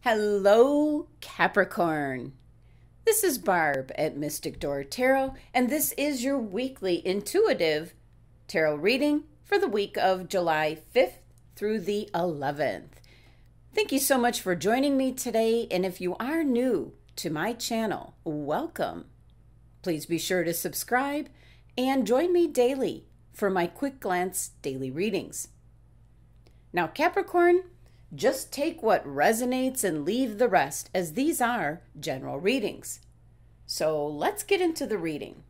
Hello, Capricorn. This is Barb at Mystic Door Tarot, and this is your weekly intuitive tarot reading for the week of July 5th through the 11th. Thank you so much for joining me today, and if you are new to my channel, welcome. Please be sure to subscribe and join me daily for my quick glance daily readings. Now, Capricorn, just take what resonates and leave the rest, as these are general readings. So let's get into the reading.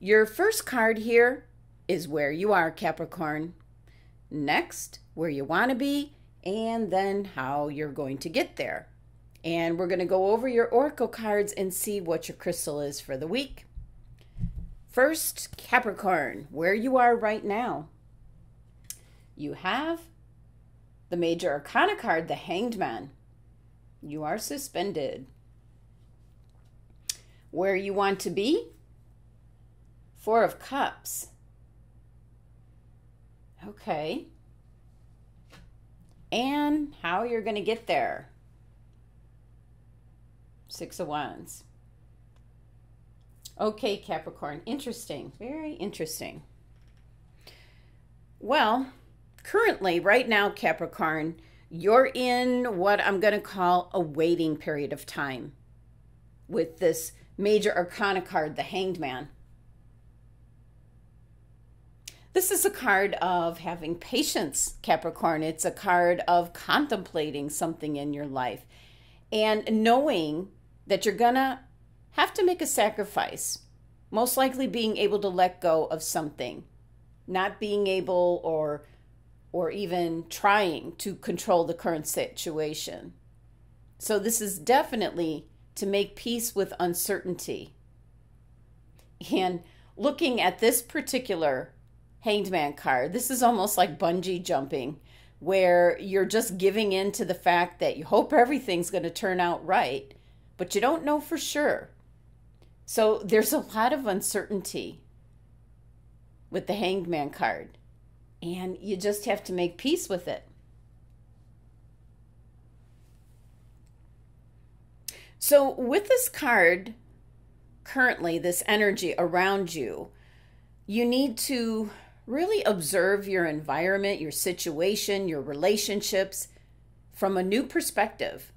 Your first card here is where you are, Capricorn. Next, where you want to be, and then how you're going to get there. And we're going to go over your oracle cards and see what your crystal is for the week. First, Capricorn, where you are right now. You have the Major Arcana card, the Hanged Man. You are suspended. Where you want to be? Four of Cups. Okay. And how you're going to get there? Six of Wands. Okay, Capricorn. Interesting. Very interesting. Well, currently, right now, Capricorn, you're in what I'm going to call a waiting period of time with this Major Arcana card, the Hanged Man. This is a card of having patience, Capricorn. It's a card of contemplating something in your life and knowing that you're going to have to make a sacrifice, most likely being able to let go of something, not being able or even trying to control the current situation. So this is definitely to make peace with uncertainty. And looking at this particular Hanged Man card, this is almost like bungee jumping, where you're just giving in to the fact that you hope everything's going to turn out right, but you don't know for sure. So there's a lot of uncertainty with the Hanged Man card. And you just have to make peace with it. So with this card, currently, this energy around you, you need to really observe your environment, your situation, your relationships from a new perspective.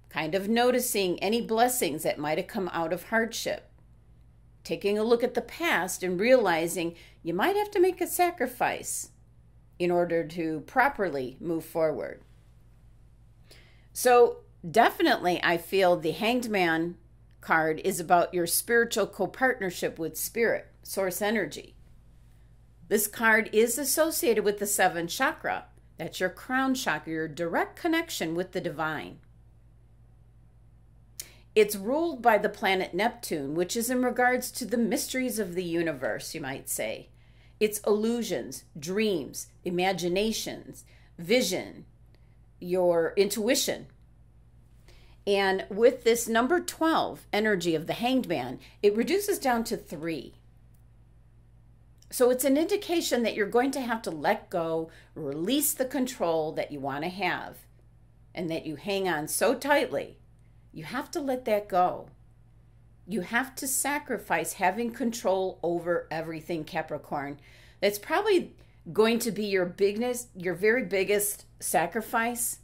Kind of noticing any blessings that might have come out of hardship. Taking a look at the past and realizing you might have to make a sacrifice in order to properly move forward. So definitely I feel the Hanged Man card is about your spiritual co-partnership with spirit, source energy. This card is associated with the 7th chakra. That's your crown chakra, your direct connection with the divine. It's ruled by the planet Neptune, which is in regards to the mysteries of the universe, you might say. It's illusions, dreams, imaginations, vision, your intuition. And with this number 12 energy of the Hanged Man, it reduces down to 3. So it's an indication that you're going to have to let go, release the control that you want to have, and that you hang on so tightly. You have to let that go. You have to sacrifice having control over everything, Capricorn. That's probably going to be your very biggest sacrifice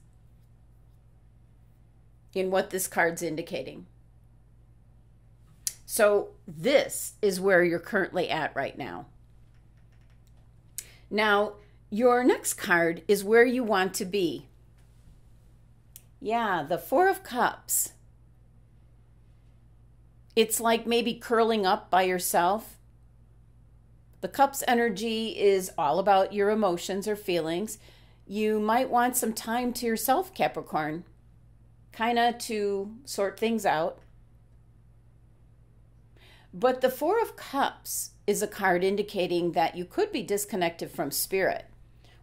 in what this card's indicating. So this is where you're currently at right now. Now, your next card is where you want to be. Yeah, the Four of Cups. It's like maybe curling up by yourself. The Cups energy is all about your emotions or feelings. You might want some time to yourself, Capricorn, kind of to sort things out. But the Four of Cups is a card indicating that you could be disconnected from spirit,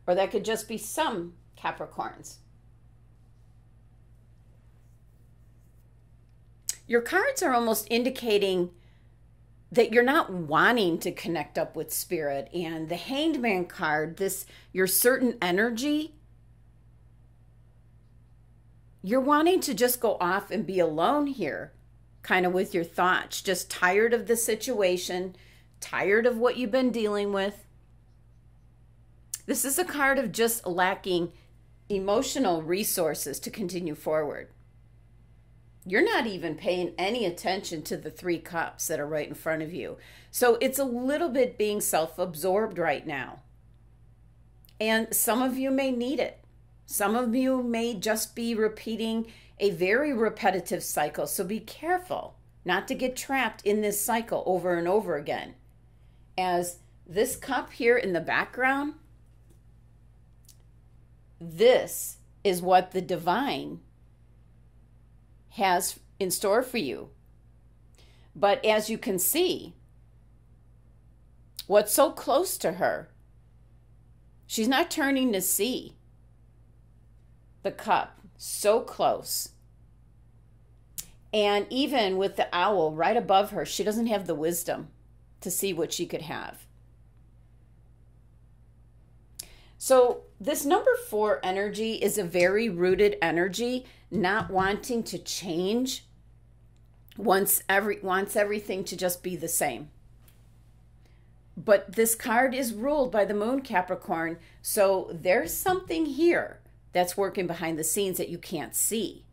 or that could just be some Capricorns. Your cards are almost indicating that you're not wanting to connect up with spirit. And the Hanged Man card, your certain energy, you're wanting to just go off and be alone here, kind of with your thoughts, just tired of the situation, tired of what you've been dealing with. This is a card of just lacking emotional resources to continue forward. You're not even paying any attention to the 3 cups that are right in front of you. So it's a little bit being self-absorbed right now. And some of you may need it. Some of you may just be repeating a very repetitive cycle. So be careful not to get trapped in this cycle over and over again. As this cup here in the background, this is what the divine has in store for you. But as you can see, what's so close to her, she's not turning to see the cup, so close. And even with the owl right above her, she doesn't have the wisdom to see what she could have. So this number 4 energy is a very rooted energy, not wanting to change, wants everything to just be the same. But this card is ruled by the moon, Capricorn, so there's something here that's working behind the scenes that you can't see.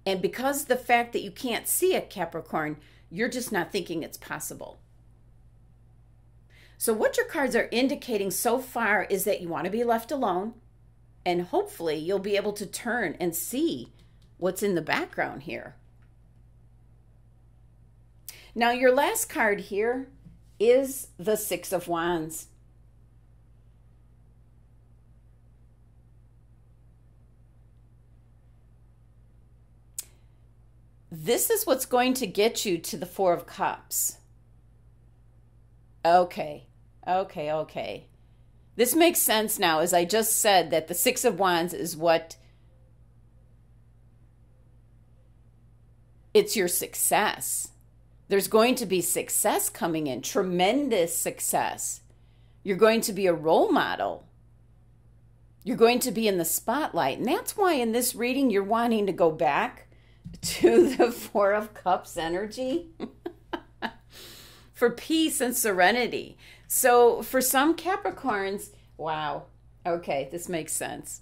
And because the fact that you can't see it, Capricorn, you're just not thinking it's possible. So what your cards are indicating so far is that you want to be left alone, and hopefully you'll be able to turn and see what's in the background here. Now your last card here is the 6 of Wands. This is what's going to get you to the 4 of Cups. Okay. This makes sense now, as I just said, that the 6 of Wands is what it's your success. There's going to be success coming in, tremendous success. You're going to be a role model. You're going to be in the spotlight. And that's why in this reading, you're wanting to go back to the 4 of Cups energy for peace and serenity. So for some Capricorns, wow, okay, this makes sense.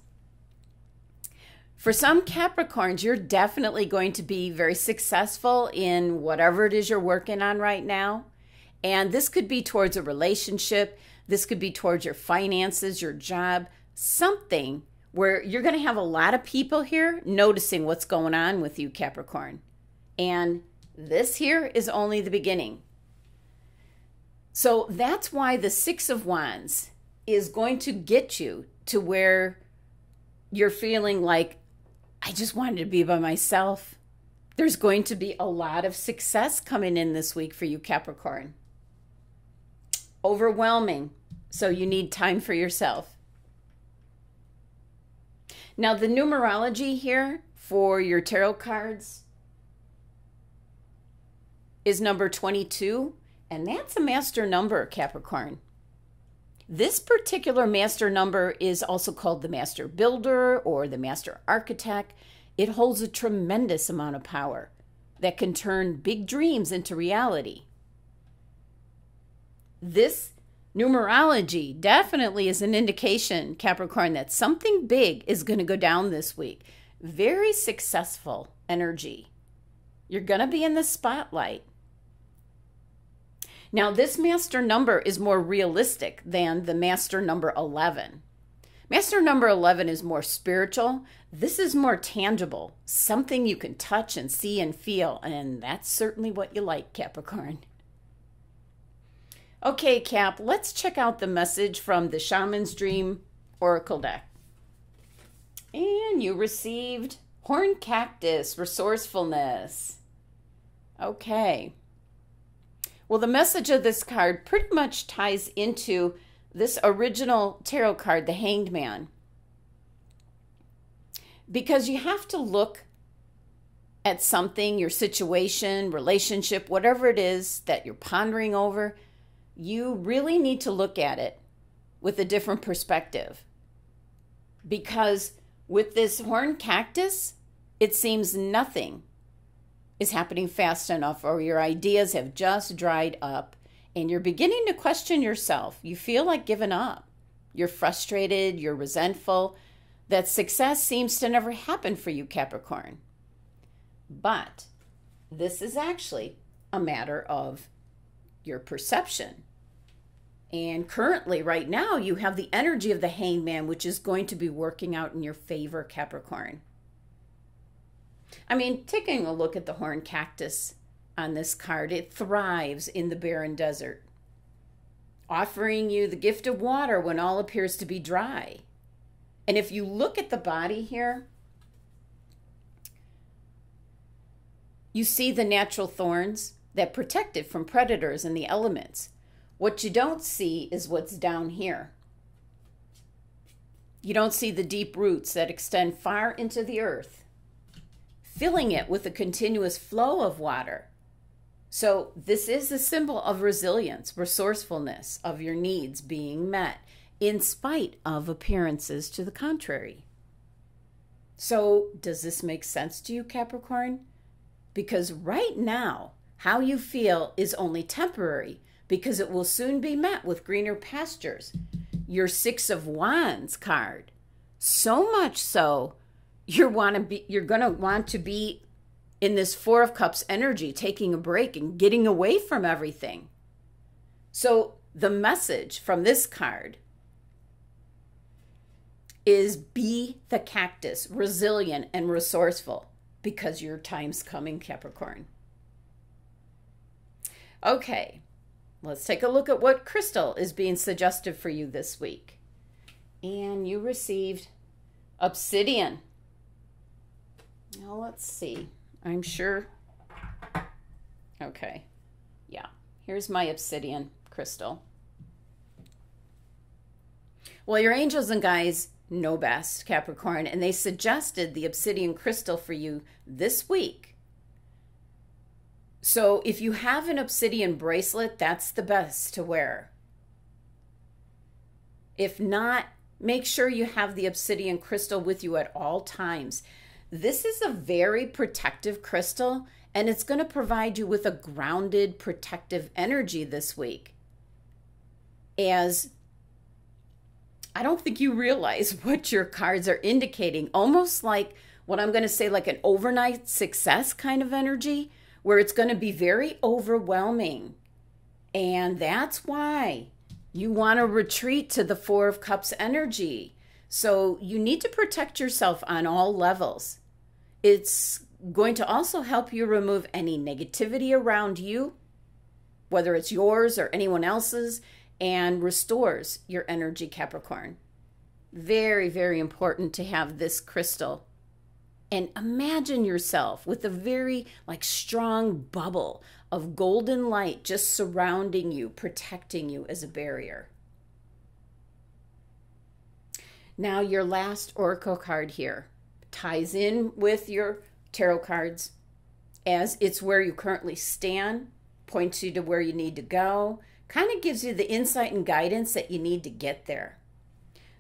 For some Capricorns, you're definitely going to be very successful in whatever it is you're working on right now. And this could be towards a relationship. This could be towards your finances, your job, something where you're going to have a lot of people here noticing what's going on with you, Capricorn. And this here is only the beginning. So that's why the 6 of Wands is going to get you to where you're feeling like, I just wanted to be by myself. There's going to be a lot of success coming in this week for you, Capricorn. Overwhelming. So you need time for yourself. Now, the numerology here for your tarot cards is number 22, and that's a master number, Capricorn. This particular master number is also called the master builder or the master architect. It holds a tremendous amount of power that can turn big dreams into reality. This numerology definitely is an indication, Capricorn, that something big is going to go down this week. Very successful energy. You're going to be in the spotlight. Now, this master number is more realistic than the master number 11. Master number 11 is more spiritual. This is more tangible, something you can touch and see and feel, and that's certainly what you like, Capricorn. Okay, Cap, let's check out the message from the Shaman's Dream Oracle deck. And you received Horned Cactus, Resourcefulness. Okay. Well, the message of this card pretty much ties into this original tarot card, the Hanged Man. Because you have to look at something, your situation, relationship, whatever it is that you're pondering over, you really need to look at it with a different perspective. Because With this horned cactus, it seems nothing is happening fast enough, or your ideas have just dried up and you're beginning to question yourself. You feel like giving up. You're frustrated, you're resentful, that success seems to never happen for you, Capricorn. But this is actually a matter of your perception. And currently, right now, you have the energy of the Hangman, which is going to be working out in your favor, Capricorn. I mean, taking a look at the horned cactus on this card, it thrives in the barren desert, offering you the gift of water when all appears to be dry. And if you look at the body here, you see the natural thorns that protect it from predators and the elements. What you don't see is what's down here. You don't see the deep roots that extend far into the earth, filling it with a continuous flow of water. So this is a symbol of resilience, resourcefulness, of your needs being met in spite of appearances to the contrary. So does this make sense to you, Capricorn? Because right now, how you feel is only temporary, because it will soon be met with greener pastures. Your Six of Wands card. So much so, you're going to want to be in this Four of Cups energy, taking a break and getting away from everything. So the message from this card is be the cactus, resilient and resourceful, because your time's coming, Capricorn. Okay, let's take a look at what crystal is being suggested for you this week. And you received obsidian. Now let's see. I'm sure. Okay. Yeah. Here's my obsidian crystal. Well, your angels and guides know best, Capricorn, and they suggested the obsidian crystal for you this week. So if you have an obsidian bracelet, that's the best to wear. If not, make sure you have the obsidian crystal with you at all times. This is a very protective crystal, and it's going to provide you with a grounded, protective energy this week. As I don't think you realize what your cards are indicating, almost like what I'm going to say, like an overnight success kind of energy, where it's going to be very overwhelming. And that's why you want to retreat to the Four of Cups energy. So you need to protect yourself on all levels. It's going to also help you remove any negativity around you, whether it's yours or anyone else's, and restores your energy, Capricorn. Very, very important to have this crystal. And imagine yourself with a very strong bubble of golden light just surrounding you, protecting you as a barrier. Now your last oracle card here ties in with your tarot cards, as it's where you currently stand, points you to where you need to go, kind of gives you the insight and guidance that you need to get there.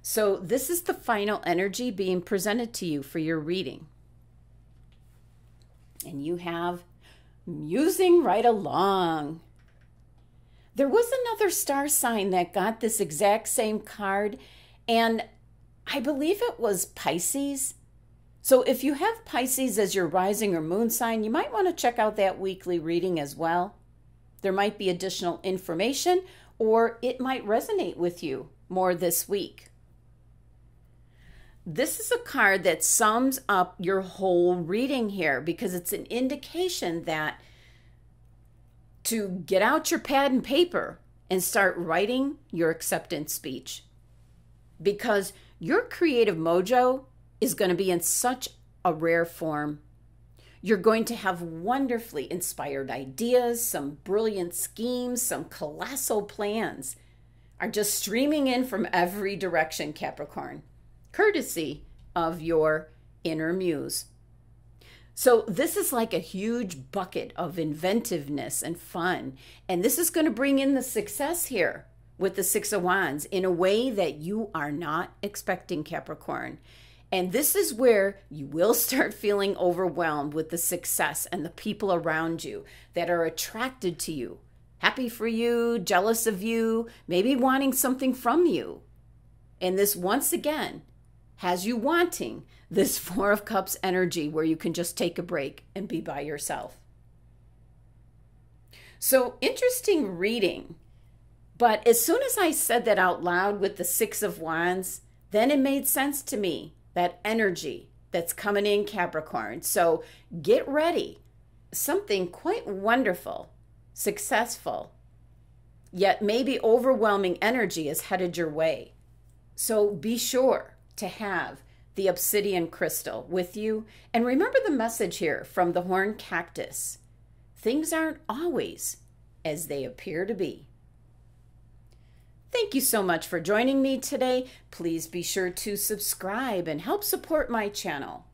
So this is the final energy being presented to you for your reading. And you have musing right along. There was another star sign that got this exact same card, and I believe it was Pisces. So if you have Pisces as your rising or moon sign, you might want to check out that weekly reading as well. There might be additional information, or it might resonate with you more this week. This is a card that sums up your whole reading here, because it's an indication that to get out your pad and paper and start writing your acceptance speech, because your creative mojo is going to be in such a rare form. You're going to have wonderfully inspired ideas, some brilliant schemes, some colossal plans are just streaming in from every direction, Capricorn, courtesy of your inner muse. So this is like a huge bucket of inventiveness and fun. And this is going to bring in the success here with the Six of Wands in a way that you are not expecting, Capricorn. And this is where you will start feeling overwhelmed with the success and the people around you that are attracted to you, happy for you, jealous of you, maybe wanting something from you. And this, once again, has you wanting this Four of Cups energy where you can just take a break and be by yourself. So interesting reading. But as soon as I said that out loud with the Six of Wands, then it made sense to me, that energy that's coming in, Capricorn. So get ready. Something quite wonderful, successful, yet maybe overwhelming energy is headed your way. So be sure to have the obsidian crystal with you. And remember the message here from the horned cactus. Things aren't always as they appear to be. Thank you so much for joining me today. Please be sure to subscribe and help support my channel.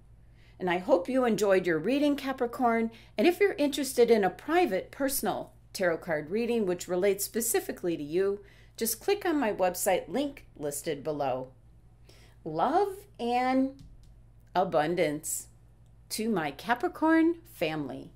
And I hope you enjoyed your reading, Capricorn. And if you're interested in a private, personal tarot card reading which relates specifically to you, just click on my website link listed below. Love and abundance to my Capricorn family.